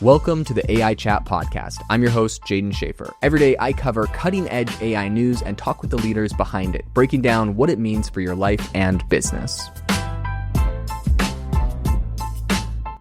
Welcome to the AI Chat Podcast. I'm your host, Jaden Schaefer. Every day I cover cutting-edge AI news and talk with the leaders behind it, breaking down what it means for your life and business.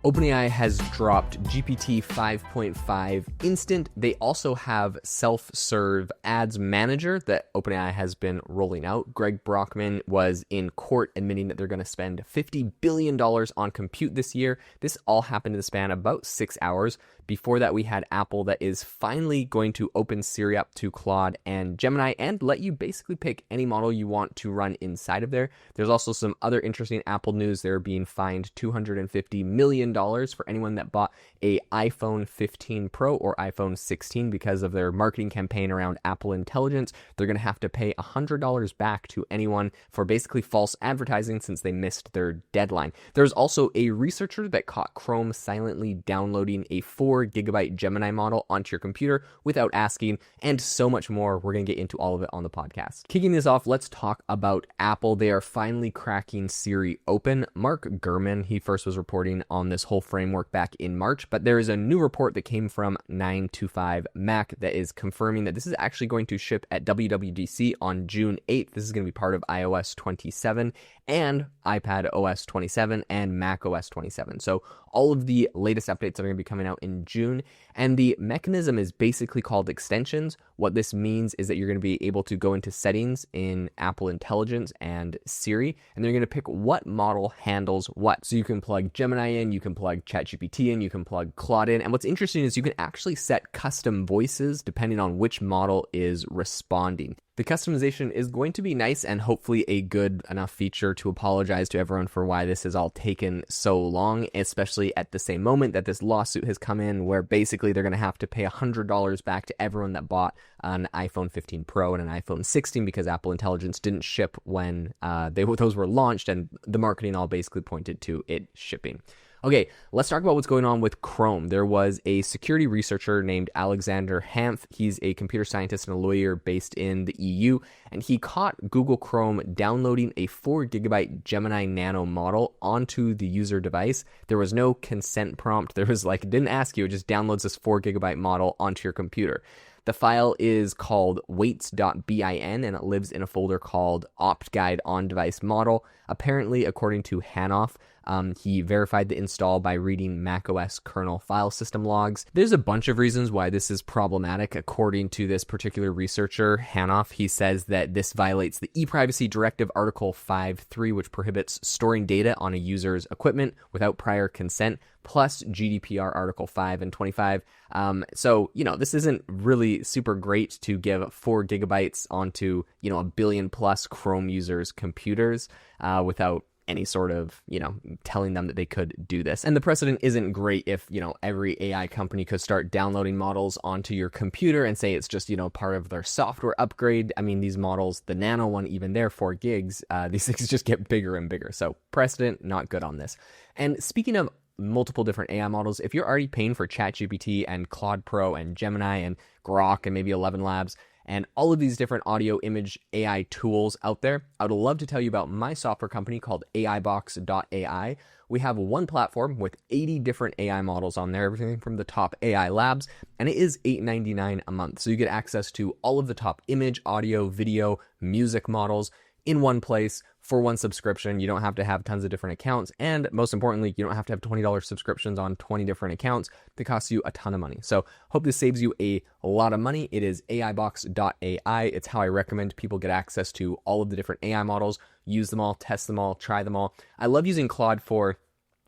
OpenAI has dropped GPT 5.5 Instant. They also have self-serve ads manager that OpenAI has been rolling out. Greg Brockman was in court admitting that they're going to spend $50 billion on compute this year. This all happened in the span of about 6 hours. Before that, we had Apple that is finally going to open Siri up to Claude and Gemini and let you basically pick any model you want to run inside of there. There's also some other interesting Apple news. They're being fined $250 million for anyone that bought a iPhone 15 Pro or iPhone 16 because of their marketing campaign around Apple Intelligence. They're going to have to pay $100 back to anyone for basically false advertising since they missed their deadline. There's also a researcher that caught Chrome silently downloading a 4GB Gemini model onto your computer without asking, and so much more. We're going to get into all of it on the podcast. Kicking this off, let's talk about Apple. They are finally cracking Siri open. Mark Gurman, he first was reporting on this whole framework back in March, but there is a new report that came from 9to5 Mac that is confirming that this is actually going to ship at WWDC on June 8th. This is going to be part of iOS 27 and iPad OS 27 and Mac OS 27. So all of the latest updates are going to be coming out in June, and the mechanism is basically called extensions. What this means is that you're going to be able to go into settings in Apple Intelligence and Siri, and they're going to pick what model handles what. So you can plug Gemini in, you can plug ChatGPT in, you can plug Claude in, and what's interesting is you can actually set custom voices depending on which model is responding. The customization is going to be nice and hopefully a good enough feature to apologize to everyone for why this has all taken so long, especially at the same moment that this lawsuit has come in where basically they're going to have to pay $100 back to everyone that bought an iPhone 15 Pro and an iPhone 16 because Apple Intelligence didn't ship when those were launched, and the marketing all basically pointed to it shipping. Okay, let's talk about what's going on with Chrome. There was a security researcher named Alexander Hanff. He's a computer scientist and a lawyer based in the EU, and he caught Google Chrome downloading a 4GB Gemini Nano model onto the user device. There was no consent prompt. It didn't ask you, it just downloads this 4GB model onto your computer. The file is called weights.bin, and it lives in a folder called opt guide on device model. Apparently, according to Hanff, he verified the install by reading macOS kernel file system logs. There's a bunch of reasons why this is problematic. According to this particular researcher, Hanff, he says that this violates the ePrivacy Directive Article 5.3, which prohibits storing data on a user's equipment without prior consent, plus GDPR Article 5 and 25. So, this isn't really super great to give 4GB onto, a billion plus Chrome users' computers without any sort of, telling them that they could do this. And the precedent isn't great if, every AI company could start downloading models onto your computer and say it's just, part of their software upgrade. I mean, these models, the Nano one, even there, 4 gigs, these things just get bigger and bigger. So precedent, not good on this. And speaking of multiple different AI models, if you're already paying for ChatGPT and Claude Pro and Gemini and Grok and maybe 11 Labs, and all of these different audio image AI tools out there, I would love to tell you about my software company called AIBox.ai. We have one platform with 80 different AI models on there, everything from the top AI labs, and it is $8.99 a month. So you get access to all of the top image, audio, video, music models in one place for one subscription. You don't have to have tons of different accounts, and most importantly, you don't have to have $20 subscriptions on 20 different accounts that cost you a ton of money. So hope this saves you a lot of money. It is AIBox.ai. It's how I recommend people get access to all of the different AI models, use them all, test them all, try them all. I love using Claude for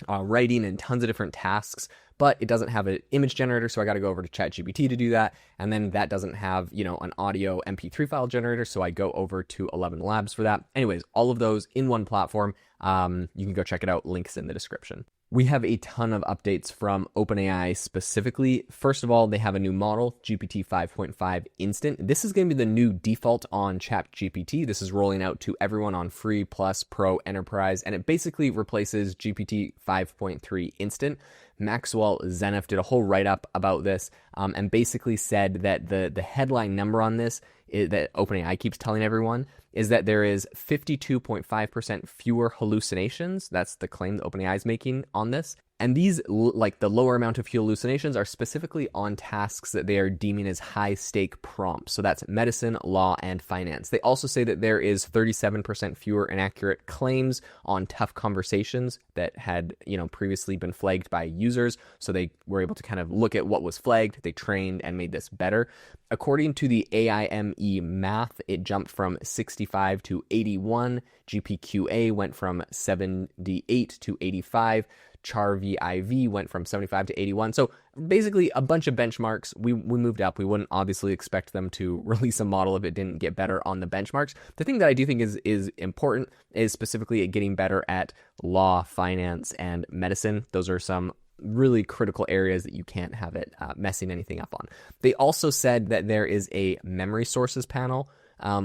writing and tons of different tasks, but it doesn't have an image generator, so I got to go over to ChatGPT to do that. And then that doesn't have, an audio MP3 file generator, so I go over to 11 Labs for that. Anyways, all of those in one platform. You can go check it out. Links in the description. We have a ton of updates from OpenAI specifically. First of all, they have a new model, GPT 5.5 Instant. This is going to be the new default on ChatGPT. This is rolling out to everyone on Free, Plus, Pro, Enterprise, and it basically replaces GPT 5.3 Instant. Maxwell Zenef did a whole write-up about this and basically said that the headline number on this that OpenAI keeps telling everyone is that there is 52.5% fewer hallucinations. That's the claim that OpenAI is making on this. And these, like the lower amount of hallucinations, are specifically on tasks that they are deeming as high-stake prompts. So that's medicine, law, and finance. They also say that there is 37% fewer inaccurate claims on tough conversations that had, previously been flagged by users. So they were able to kind of look at what was flagged, they trained and made this better. According to the AIME math, it jumped from 65 to 81. GPQA went from 78 to 85. CHAR-VIV went from 75 to 81. So basically a bunch of benchmarks. We moved up. We wouldn't obviously expect them to release a model if it didn't get better on the benchmarks. The thing that I do think is important is specifically at getting better at law, finance, and medicine. Those are some really critical areas that you can't have it messing anything up on. They also said that there is a memory sources panel.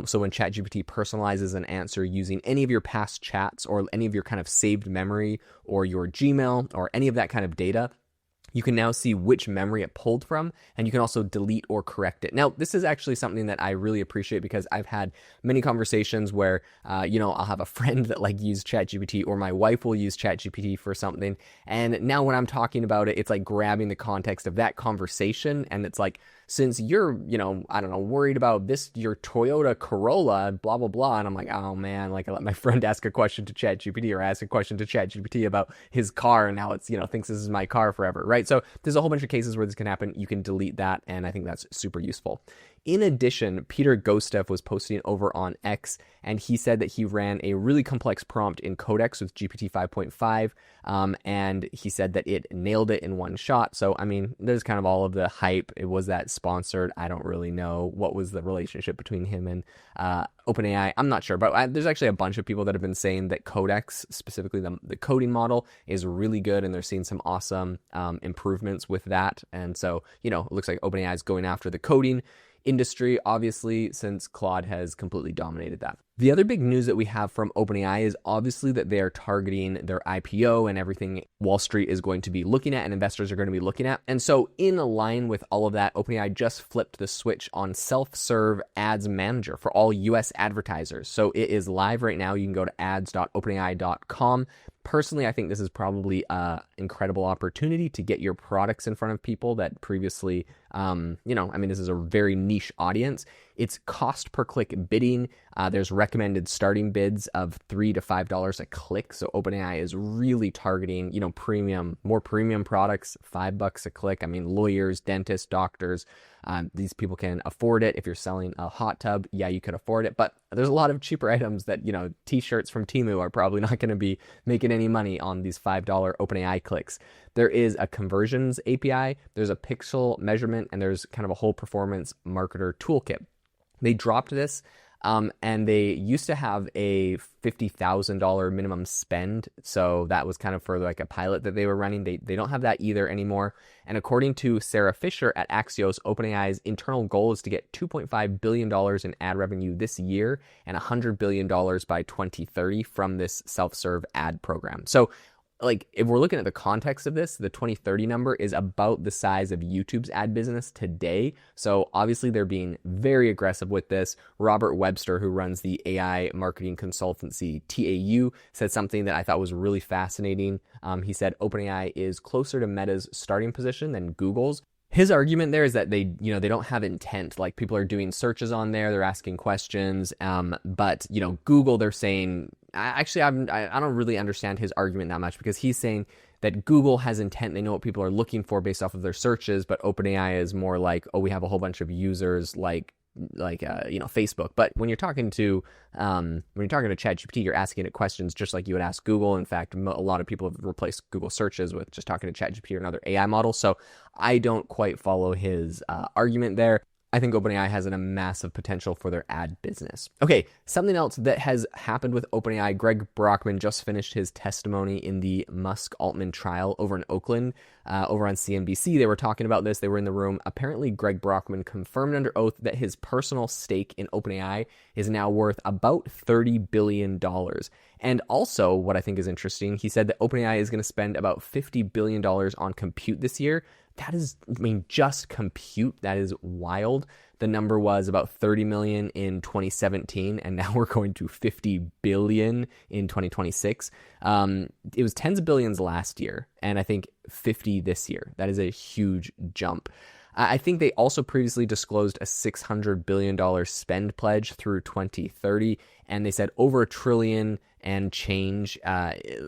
So when ChatGPT personalizes an answer using any of your past chats or any of your kind of saved memory or your Gmail or any of that kind of data, you can now see which memory it pulled from, and you can also delete or correct it. Now, this is actually something that I really appreciate because I've had many conversations where, I'll have a friend that used ChatGPT, or my wife will use ChatGPT for something. And now when I'm talking about it, it's like grabbing the context of that conversation. And it's like, since you're, worried about your Toyota Corolla, blah, blah, blah. And I'm like, oh man, I let my friend ask a question to ChatGPT or ask a question to ChatGPT about his car. And now it's, thinks this is my car forever, right? So there's a whole bunch of cases where this can happen. You can delete that. And I think that's super useful. In addition, Peter Gostev was posting over on X, and he said that he ran a really complex prompt in Codex with GPT 5.5, and he said that it nailed it in one shot. So, there's kind of all of the hype. Was that sponsored? I don't really know. What was the relationship between him and OpenAI? I'm not sure, but there's actually a bunch of people that have been saying that Codex, specifically the coding model, is really good, and they're seeing some awesome improvements with that. And so, it looks like OpenAI is going after the coding industry, obviously, since Claude has completely dominated that. The other big news that we have from OpenAI is obviously that they are targeting their IPO and everything Wall Street is going to be looking at and investors are going to be looking at. And so in line with all of that, OpenAI just flipped the switch on self-serve ads manager for all US advertisers. So it is live right now. You can go to ads.openai.com. Personally, I think this is probably an incredible opportunity to get your products in front of people that previously, this is a very niche audience. It's cost per click bidding. There's recommended starting bids of $3 to $5 a click. So OpenAI is really targeting, more premium products, $5 a click. Lawyers, dentists, doctors, these people can afford it. If you're selling a hot tub, yeah, you could afford it. But there's a lot of cheaper items that, t-shirts from Temu are probably not going to be making any money on these $5 OpenAI clicks. There is a conversions API, there's a pixel measurement, and there's kind of a whole performance marketer toolkit. They dropped this, and they used to have a $50,000 minimum spend. So that was kind of for a pilot that they were running. They don't have that either anymore. And according to Sarah Fisher at Axios, OpenAI's internal goal is to get $2.5 billion in ad revenue this year and $100 billion by 2030 from this self-serve ad program. So if we're looking at the context of this, the 2030 number is about the size of YouTube's ad business today. So obviously they're being very aggressive with this. Robert Webster, who runs the AI marketing consultancy TAU, said something that I thought was really fascinating. He said OpenAI is closer to Meta's starting position than Google's. His argument there is that they don't have intent. People are doing searches on there, they're asking questions, but Google, they're saying. Actually, I don't really understand his argument that much, because he's saying that Google has intent. They know what people are looking for based off of their searches, but OpenAI is more we have a whole bunch of users Facebook. But when you're talking to ChatGPT, you're asking it questions just like you would ask Google. In fact, a lot of people have replaced Google searches with just talking to ChatGPT or another AI model. So I don't quite follow his argument there. I think OpenAI has a massive potential for their ad business. Okay, something else that has happened with OpenAI, Greg Brockman just finished his testimony in the Musk-Altman trial over in Oakland. Over on CNBC, they were talking about this. They were in the room. Apparently, Greg Brockman confirmed under oath that his personal stake in OpenAI is now worth about $30 billion. And also, what I think is interesting, he said that OpenAI is going to spend about $50 billion on compute this year. That is, I mean, just compute, that is wild. The number was about 30 million in 2017, and now we're going to 50 billion in 2026. It was tens of billions last year, and I think 50 this year. That is a huge jump. I think they also previously disclosed a $600 billion spend pledge through 2030, and they said over $1 trillion and change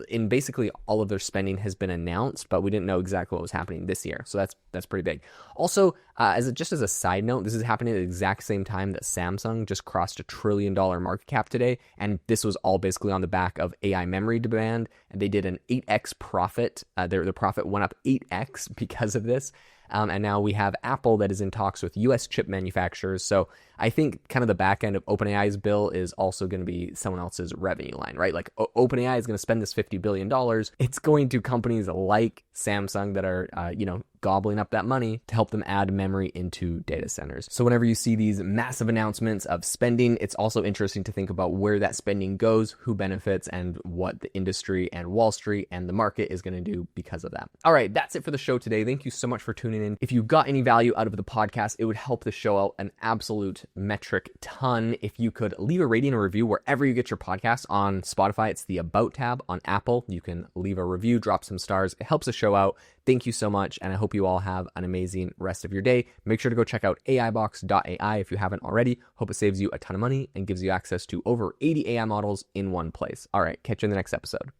in basically all of their spending has been announced, but we didn't know exactly what was happening this year. So that's pretty big. Also, as a side note, this is happening at the exact same time that Samsung just crossed $1 trillion market cap today, and this was all basically on the back of AI memory demand, and they did an 8x profit. Their profit went up 8x because of this. And now we have Apple that is in talks with US chip manufacturers. So I think kind of the back end of OpenAI's bill is also going to be someone else's revenue line, right? Like OpenAI is going to spend this $50 billion. It's going to companies like Samsung that are, gobbling up that money to help them add memory into data centers. So whenever you see these massive announcements of spending, it's also interesting to think about where that spending goes, who benefits, and what the industry and Wall Street and the market is going to do because of that. All right, that's it for the show today. Thank you so much for tuning in. If you got any value out of the podcast, it would help the show out an absolute metric ton if you could leave a rating or review wherever you get your podcast. On Spotify, it's the About tab. On Apple, you can leave a review, drop some stars. It helps the show out. Thank you so much, and I hope you all have an amazing rest of your day. Make sure to go check out AIBox.ai if you haven't already. Hope it saves you a ton of money and gives you access to over 80 AI models in one place. All right, catch you in the next episode.